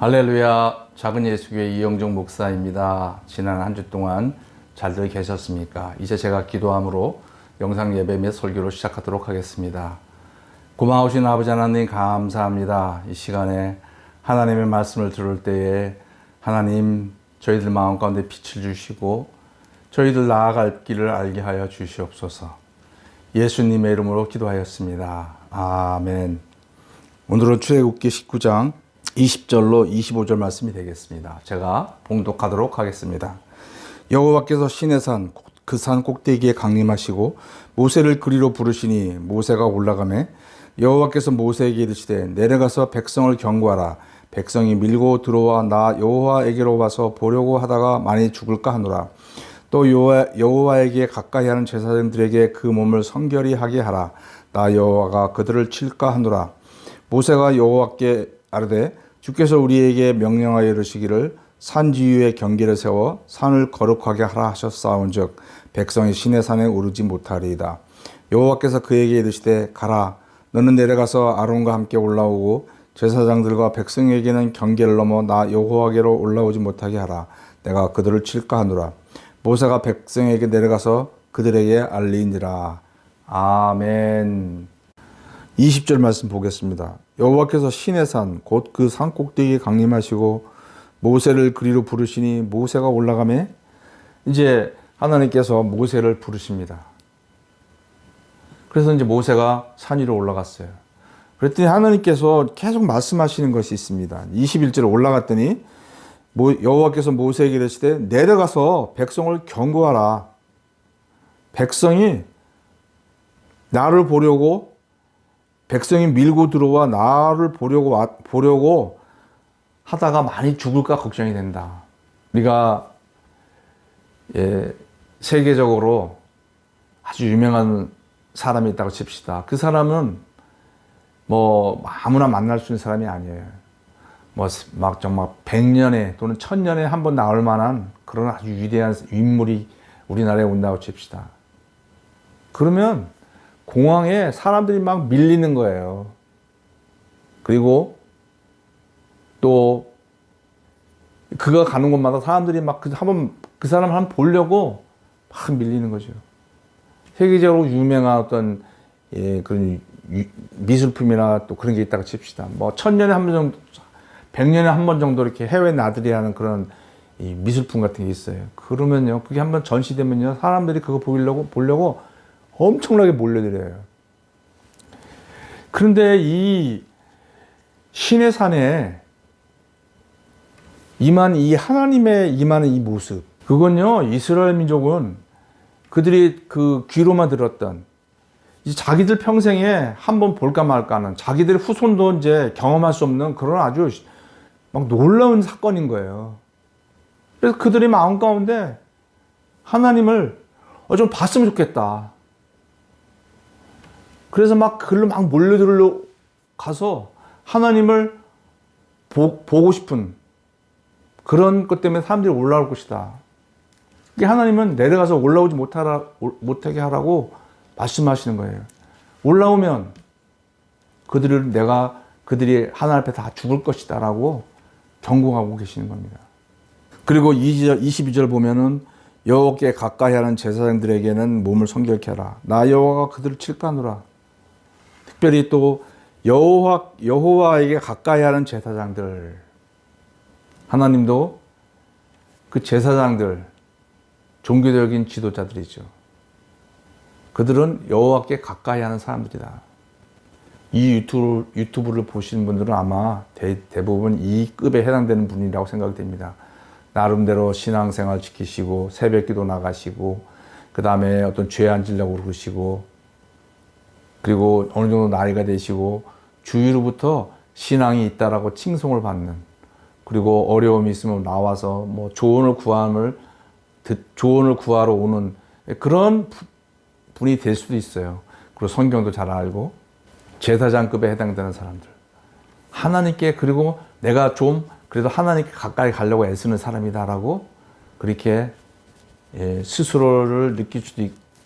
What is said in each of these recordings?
할렐루야, 작은 예수교회 이영종 목사입니다. 지난 한 주 동안 잘들 계셨습니까? 이제 제가 기도함으로 영상 예배 및 설교를 시작하도록 하겠습니다. 고마우신 아버지 하나님 감사합니다. 이 시간에 하나님의 말씀을 들을 때에 하나님 저희들 마음 가운데 빛을 주시고 저희들 나아갈 길을 알게 하여 주시옵소서. 예수님의 이름으로 기도하였습니다. 아멘. 오늘은 출애굽기 19장 20절로 25절 말씀이 되겠습니다. 제가 봉독하도록 하겠습니다. 여호와께서 시내산 그 산 꼭대기에 강림하시고 모세를 그리로 부르시니 모세가 올라가매 여호와께서 모세에게 이르시되 내려가서 백성을 경고하라. 백성이 밀고 들어와 나 여호와에게로 와서 보려고 하다가 많이 죽을까 하노라. 또 여호와에게 가까이 하는 제사장들에게 그 몸을 성결히 하게 하라. 나 여호와가 그들을 칠까 하노라. 모세가 여호와께 아르되 주께서 우리에게 명령하여 이르시기를 산지위에 경계를 세워 산을 거룩하게 하라 하셨사온즉 백성이 시내산에 오르지 못하리이다. 여호와께서 그에게 이르시되 가라. 너는 내려가서 아론과 함께 올라오고 제사장들과 백성에게는 경계를 넘어 나 여호와께로 올라오지 못하게 하라. 내가 그들을 칠까 하노라. 모세가 백성에게 내려가서 그들에게 알리니라. 아멘. 20절 말씀 보겠습니다. 여호와께서 시내산 곧 그 산 꼭대기에 강림하시고 모세를 그리로 부르시니 모세가 올라가매 이제 하나님께서 모세를 부르십니다. 그래서 이제 모세가 산 위로 올라갔어요. 그랬더니 하나님께서 계속 말씀하시는 것이 있습니다. 21절에 올라갔더니 여호와께서 모세에게 이르시되 내려가서 백성을 경고하라. 백성이 나를 보려고 백성이 밀고 들어와 나를 보려고 하다가 많이 죽을까 걱정이 된다. 우리가 세계적으로 아주 유명한 사람이 있다고 칩시다. 그 사람은 뭐 아무나 만날 수 있는 사람이 아니에요. 뭐 막 정말 100년에 또는 1000년에 한 번 나올 만한 그런 아주 위대한 인물이 우리나라에 온다고 칩시다. 그러면 공항에 사람들이 막 밀리는 거예요. 그리고 또 그가 가는 곳마다 사람들이 막 그 사람을 한번 보려고 막 밀리는 거죠. 세계적으로 유명한 어떤 그런 미술품이나 또 그런 게 있다고 칩시다. 뭐 1000년에 한 번 정도, 100년에 한 번 정도 이렇게 해외 나들이 하는 그런 이 미술품 같은 게 있어요. 그러면요, 그게 한번 전시되면요, 사람들이 그거 보려고 엄청나게 몰려들어요. 그런데 이 신의 산에 이 하나님의 임하는 이 모습, 그건요, 이스라엘 민족은 그들이 그 귀로만 들었던 이제 자기들 평생에 한번 볼까 말까 하는 자기들의 후손도 이제 경험할 수 없는 그런 아주 막 놀라운 사건인 거예요. 그래서 그들의 마음 가운데 하나님을 좀 봤으면 좋겠다. 그래서 막 글로 막 몰려들려 가서 하나님을 보고 싶은 그런 것 때문에 사람들이 올라올 것이다. 하나님은 내려가서 올라오지 못하게 하라고 말씀하시는 거예요. 올라오면 그들이 하나님 앞에 다 죽을 것이다 라고 경고하고 계시는 겁니다. 그리고 22절 보면은 여호와께 가까이 하는 제사장들에게는 몸을 성결케 하라. 나 여호와가 그들을 칠까 하노라. 특별히 또 여호와에게 가까이 하는 제사장들, 하나님도 그 제사장들, 종교적인 지도자들이죠. 그들은 여호와께 가까이 하는 사람들이다. 이 유튜브를 보시는 분들은 아마 대부분 이 급에 해당되는 분이라고 생각이 됩니다. 나름대로 신앙생활 지키시고 새벽기도 나가시고 그 다음에 어떤 죄 안 지려고 그러시고 그리고 어느 정도 나이가 되시고 주위로부터 신앙이 있다라고 칭송을 받는, 그리고 어려움이 있으면 나와서 뭐 조언을 구하러 오는 그런 분이 될 수도 있어요. 그리고 성경도 잘 알고 제사장급에 해당되는 사람들, 하나님께, 그리고 내가 좀 그래도 하나님께 가까이 가려고 애쓰는 사람이다라고 그렇게 스스로를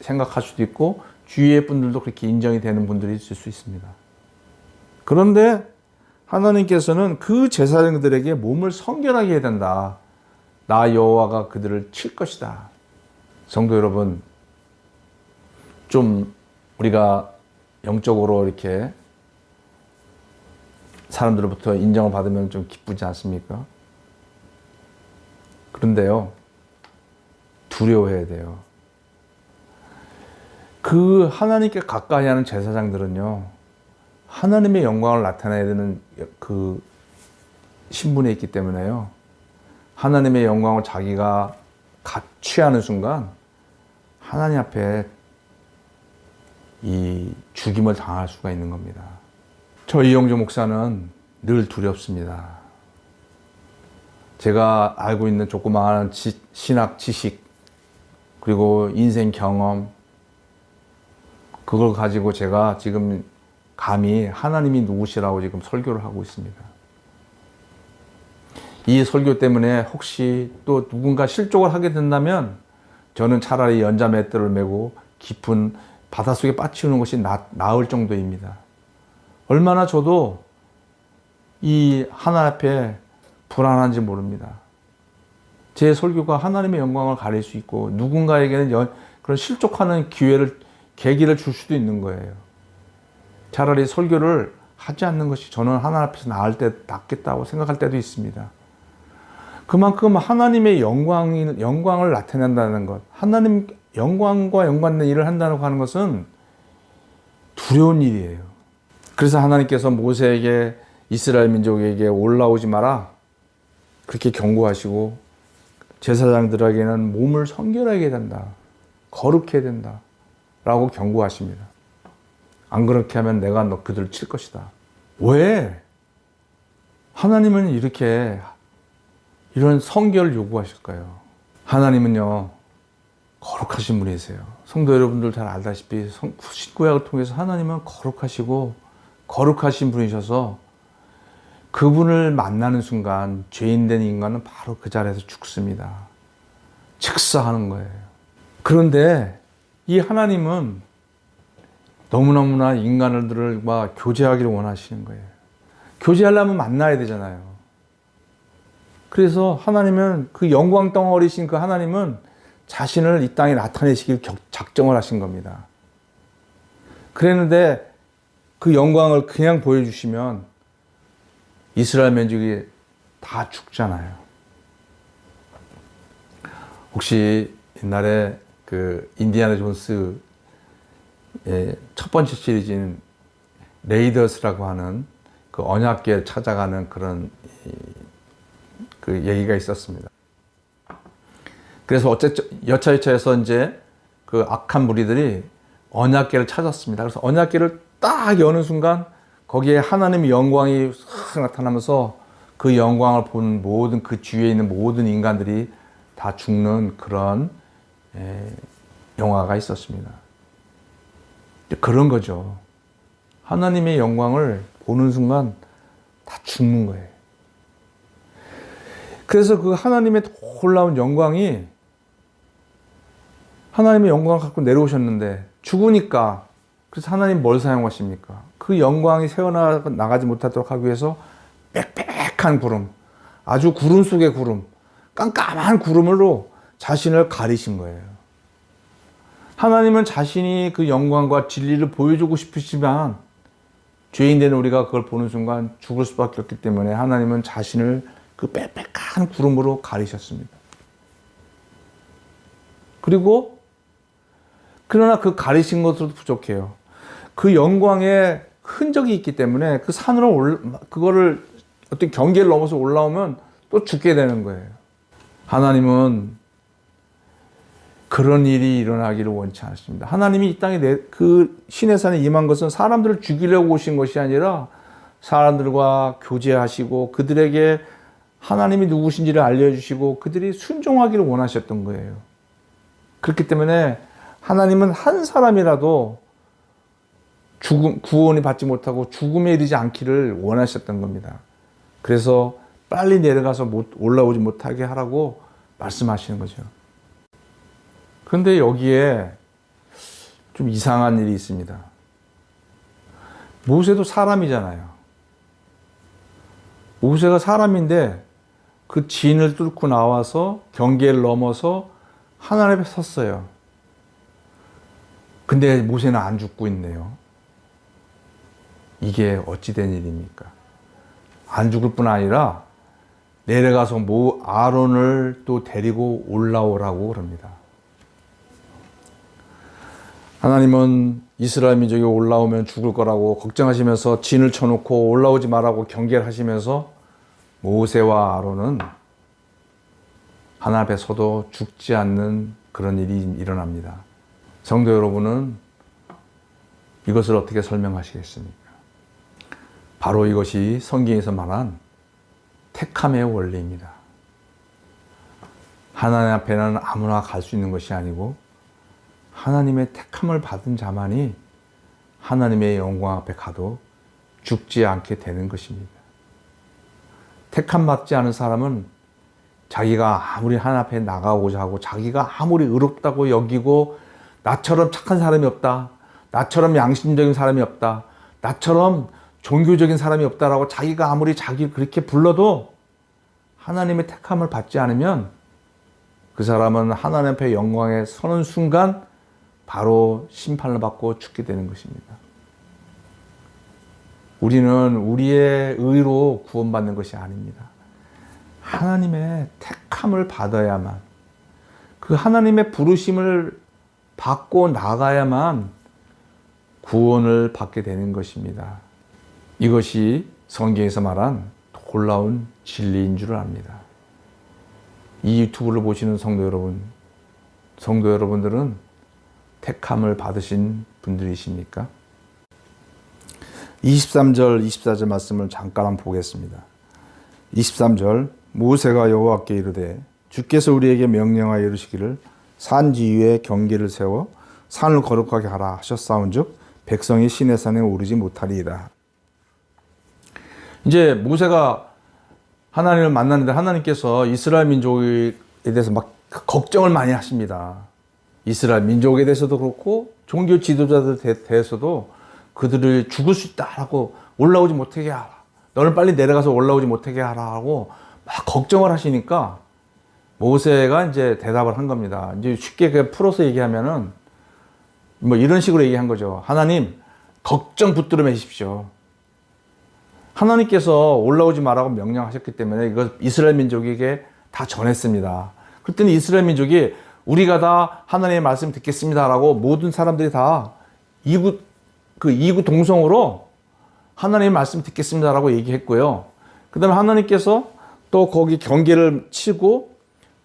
생각할 수도 있고 주위의 분들도 그렇게 인정이 되는 분들이 있을 수 있습니다. 그런데 하나님께서는 그 제사장들에게 몸을 성결하게 해야 된다. 나 여호와가 그들을 칠 것이다. 성도 여러분, 좀 우리가 영적으로 이렇게 사람들로부터 인정을 받으면 좀 기쁘지 않습니까? 그런데요, 두려워해야 돼요. 그 하나님께 가까이 하는 제사장들은요, 하나님의 영광을 나타내야 되는 그 신분에 있기 때문에요, 하나님의 영광을 자기가 취하는 순간 하나님 앞에 이 죽임을 당할 수가 있는 겁니다. 저 이영조 목사는 늘 두렵습니다. 제가 알고 있는 조그마한 신학 지식, 그리고 인생 경험, 그걸 가지고 제가 지금 감히 하나님이 누구시라고 지금 설교를 하고 있습니다. 이 설교 때문에 혹시 또 누군가 실족을 하게 된다면 저는 차라리 연자맷돌을 메고 깊은 바닷속에 빠치우는 것이 나을 정도입니다. 얼마나 저도 이 하나님 앞에 불안한지 모릅니다. 제 설교가 하나님의 영광을 가릴 수 있고 누군가에게는 그런 실족하는 계기를 줄 수도 있는 거예요. 차라리 설교를 하지 않는 것이 저는 하나님 앞에서 낫겠다고 생각할 때도 있습니다. 그만큼 하나님의 영광을 나타낸다는 것, 하나님 영광과 연관된 일을 한다고 하는 것은 두려운 일이에요. 그래서 하나님께서 모세에게 이스라엘 민족에게 올라오지 마라 그렇게 경고하시고 제사장들에게는 몸을 성결하게 된다, 거룩해야 된다 라고 경고하십니다. 안 그렇게 하면 내가 그들을 칠 것이다. 왜 하나님은 이런 성결을 요구하실까요? 하나님은요, 거룩하신 분이세요. 성도 여러분들 잘 알다시피 신구약을 통해서 하나님은 거룩하시고 거룩하신 분이셔서 그분을 만나는 순간 죄인된 인간은 바로 그 자리에서 죽습니다. 즉사하는 거예요. 그런데 이 하나님은 너무너무나 인간들과 교제하기를 원하시는 거예요. 교제하려면 만나야 되잖아요. 그래서 하나님은 그 영광 덩어리신 그 하나님은 자신을 이 땅에 나타내시길 작정을 하신 겁니다. 그랬는데 그 영광을 그냥 보여주시면 이스라엘 민족이 다 죽잖아요. 혹시 옛날에 그 인디아나 존스의 첫 번째 시리즈인 레이더스라고 하는 그 언약궤를 찾아가는 그런 그 얘기가 있었습니다. 그래서 어쨌든 여차여차해서 이제 그 악한 무리들이 언약궤를 찾았습니다. 그래서 언약궤를 딱 여는 순간 거기에 하나님의 영광이 확 나타나면서 그 영광을 본 모든 그 주위에 있는 모든 인간들이 다 죽는 그런 영화가 있었습니다. 그런 거죠. 하나님의 영광을 보는 순간 다 죽는 거예요. 그래서 그 하나님의 놀라운 영광이 하나님의 영광을 갖고 내려오셨는데 죽으니까 그래서 하나님 뭘 사용하십니까? 그 영광이 새어나가지 못하도록 하기 위해서 빽빽한 구름, 아주 구름 속의 구름, 깜깜한 구름으로 자신을 가리신 거예요. 하나님은 자신이 그 영광과 진리를 보여주고 싶으시지만 죄인 된 우리가 그걸 보는 순간 죽을 수밖에 없기 때문에 하나님은 자신을 그 빽빽한 구름으로 가리셨습니다. 그리고 그러나 그 가리신 것으로도 부족해요. 그 영광에 흔적이 있기 때문에 그 산으로 그거를 어떤 경계를 넘어서 올라오면 또 죽게 되는 거예요. 하나님은 그런 일이 일어나기를 원치 않습니다. 하나님이 이 땅에 그 시내산에 임한 것은 사람들을 죽이려고 오신 것이 아니라 사람들과 교제하시고 그들에게 하나님이 누구신지를 알려주시고 그들이 순종하기를 원하셨던 거예요. 그렇기 때문에 하나님은 한 사람이라도 구원이 받지 못하고 죽음에 이르지 않기를 원하셨던 겁니다. 그래서 빨리 내려가서 올라오지 못하게 하라고 말씀하시는 거죠. 그런데 여기에 좀 이상한 일이 있습니다. 모세도 사람이잖아요. 모세가 사람인데 그 진을 뚫고 나와서 경계를 넘어서 하나님 앞에 섰어요. 근데 모세는 안 죽고 있네요. 이게 어찌된 일입니까? 안 죽을 뿐 아니라 내려가서 아론을 또 데리고 올라오라고 그럽니다. 하나님은 이스라엘 민족이 올라오면 죽을 거라고 걱정하시면서 진을 쳐놓고 올라오지 말라고 경계를 하시면서 모세와 아론은 하나님 앞에 서도 죽지 않는 그런 일이 일어납니다. 성도 여러분은 이것을 어떻게 설명하시겠습니까? 바로 이것이 성경에서 말한 택함의 원리입니다. 하나님 앞에는 아무나 갈 수 있는 것이 아니고 하나님의 택함을 받은 자만이 하나님의 영광 앞에 가도 죽지 않게 되는 것입니다. 택함 받지 않은 사람은 자기가 아무리 하나님 앞에 나가고자 하고 자기가 아무리 의롭다고 여기고 나처럼 착한 사람이 없다, 나처럼 양심적인 사람이 없다, 나처럼 종교적인 사람이 없다라고 자기가 아무리 자기를 그렇게 불러도 하나님의 택함을 받지 않으면 그 사람은 하나님 앞에 영광에 서는 순간 바로 심판을 받고 죽게 되는 것입니다. 우리는 우리의 의로 구원받는 것이 아닙니다. 하나님의 택함을 받아야만, 그 하나님의 부르심을 받고 나가야만 구원을 받게 되는 것입니다. 이것이 성경에서 말한 놀라운 진리인 줄 압니다. 이 유튜브를 보시는 성도 여러분들은 택함을 받으신 분들이십니까? 23절, 24절 말씀을 잠깐 한번 보겠습니다. 23절, 모세가 여호와께 이르되 주께서 우리에게 명령하여 이르시기를 산지 위에 경계를 세워 산을 거룩하게 하라 하셨사온즉 백성이 시내 산에 오르지 못하리이다. 이제 모세가 하나님을 만났는데 하나님께서 이스라엘 민족에 대해서 막 걱정을 많이 하십니다. 이스라엘 민족에 대해서도 그렇고 종교 지도자들 대해서도 그들을 죽을 수 있다라고 올라오지 못하게 하라. 너는 빨리 내려가서 올라오지 못하게 하라고 막 걱정을 하시니까 모세가 이제 대답을 한 겁니다. 이제 쉽게 그냥 풀어서 얘기하면은 뭐 이런 식으로 얘기한 거죠. 하나님, 걱정 붙들어 매십시오. 하나님께서 올라오지 말라고 명령하셨기 때문에 이거 이스라엘 민족에게 다 전했습니다. 그랬더니 이스라엘 민족이 우리가 다 하나님의 말씀 듣겠습니다라고 모든 사람들이 다 이구 동성으로 하나님의 말씀 듣겠습니다라고 얘기했고요. 그 다음에 하나님께서 또 거기 경계를 치고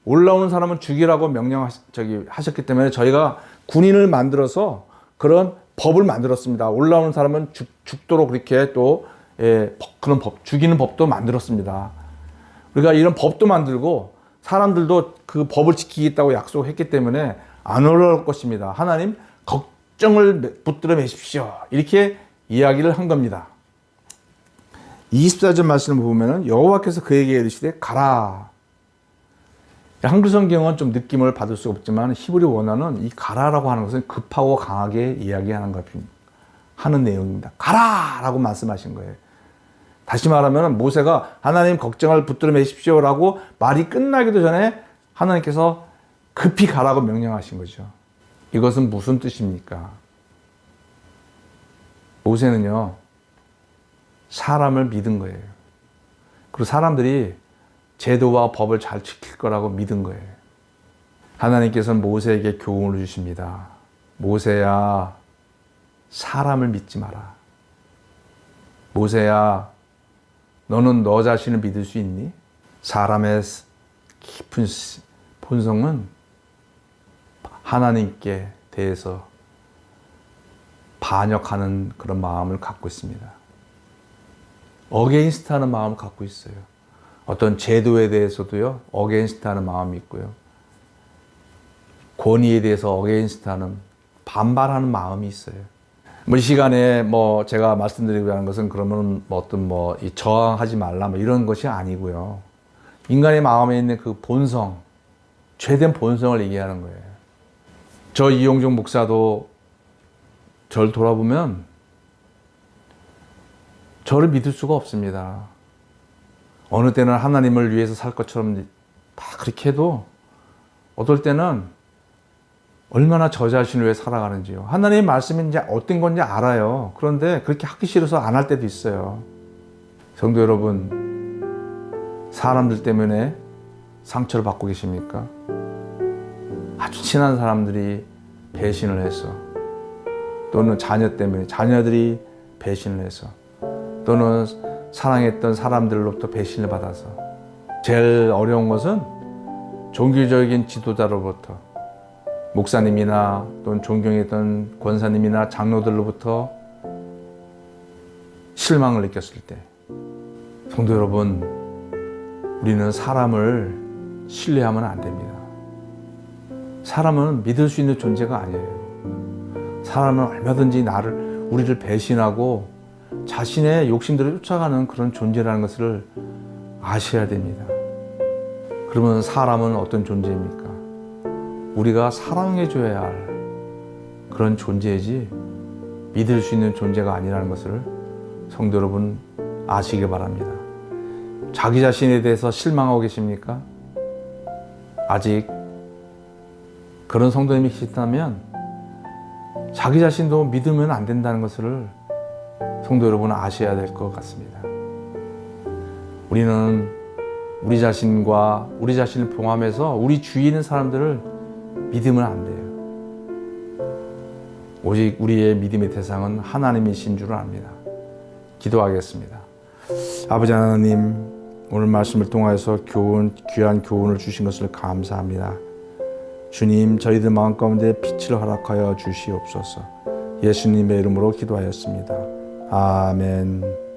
올라오는 사람은 죽이라고 명령하셨기 때문에 저희가 군인을 만들어서 그런 법을 만들었습니다. 올라오는 사람은 죽도록 그렇게 또 그런 죽이는 법도 만들었습니다. 우리가 이런 법도 만들고 사람들도 그 법을 지키겠다고 약속했기 때문에 안 올라올 것입니다. 하나님, 걱정을 붙들어 매십시오. 이렇게 이야기를 한 겁니다. 24절 말씀을 보면 여호와께서 그에게 이르시되 가라. 한글 성경은 좀 느낌을 받을 수가 없지만 히브리 원어는 이 가라라고 하는 것은 급하고 강하게 이야기하는 하는 내용입니다. 가라라고 말씀하신 거예요. 다시 말하면 모세가 하나님 걱정을 붙들어 매십시오라고 말이 끝나기도 전에 하나님께서 급히 가라고 명령하신 거죠. 이것은 무슨 뜻입니까? 모세는요, 사람을 믿은 거예요. 그리고 사람들이 제도와 법을 잘 지킬 거라고 믿은 거예요. 하나님께서는 모세에게 교훈을 주십니다. 모세야, 사람을 믿지 마라. 모세야, 너는 너 자신을 믿을 수 있니? 사람의 깊은 본성은 하나님께 대해서 반역하는 그런 마음을 갖고 있습니다. 어게인스트하는 마음을 갖고 있어요. 어떤 제도에 대해서도요, 어게인스트하는 마음이 있고요. 권위에 대해서 어게인스트하는, 반발하는 마음이 있어요. 이 시간에 제가 말씀드리고 하는 것은 그러면 이 저항하지 말라 이런 것이 아니고요. 인간의 마음에 있는 그 본성, 죄된 본성을 얘기하는 거예요. 저 이용종 목사도 저를 돌아보면 저를 믿을 수가 없습니다. 어느 때는 하나님을 위해서 살 것처럼 다 그렇게 해도 어떨 때는 얼마나 저 자신을 위해 살아가는지요. 하나님의 말씀이 이제 어떤 건지 알아요. 그런데 그렇게 하기 싫어서 안 할 때도 있어요. 성도 여러분, 사람들 때문에 상처를 받고 계십니까? 아주 친한 사람들이 배신을 해서, 또는 자녀 때문에 자녀들이 배신을 해서, 또는 사랑했던 사람들로부터 배신을 받아서. 제일 어려운 것은 종교적인 지도자로부터, 목사님이나 또는 존경했던 권사님이나 장로들로부터 실망을 느꼈을 때. 성도 여러분, 우리는 사람을 신뢰하면 안 됩니다. 사람은 믿을 수 있는 존재가 아니에요. 사람은 얼마든지 우리를 배신하고 자신의 욕심대로 쫓아가는 그런 존재라는 것을 아셔야 됩니다. 그러면 사람은 어떤 존재입니까? 우리가 사랑해줘야 할 그런 존재이지 믿을 수 있는 존재가 아니라는 것을 성도 여러분 아시기 바랍니다. 자기 자신에 대해서 실망하고 계십니까? 아직 그런 성도님이 계시다면 자기 자신도 믿으면 안 된다는 것을 성도 여러분은 아셔야 될 것 같습니다. 우리는 우리 자신과 우리 자신을 포함해서 우리 주위에 있는 사람들을 믿으면 안 돼요. 오직 우리의 믿음의 대상은 하나님이신 줄 압니다. 기도하겠습니다. 아버지 하나님, 오늘 말씀을 통하여서 귀한 교훈을 주신 것을 감사합니다. 주님, 저희들 마음 가운데 빛을 허락하여 주시옵소서. 예수님의 이름으로 기도하였습니다. 아멘.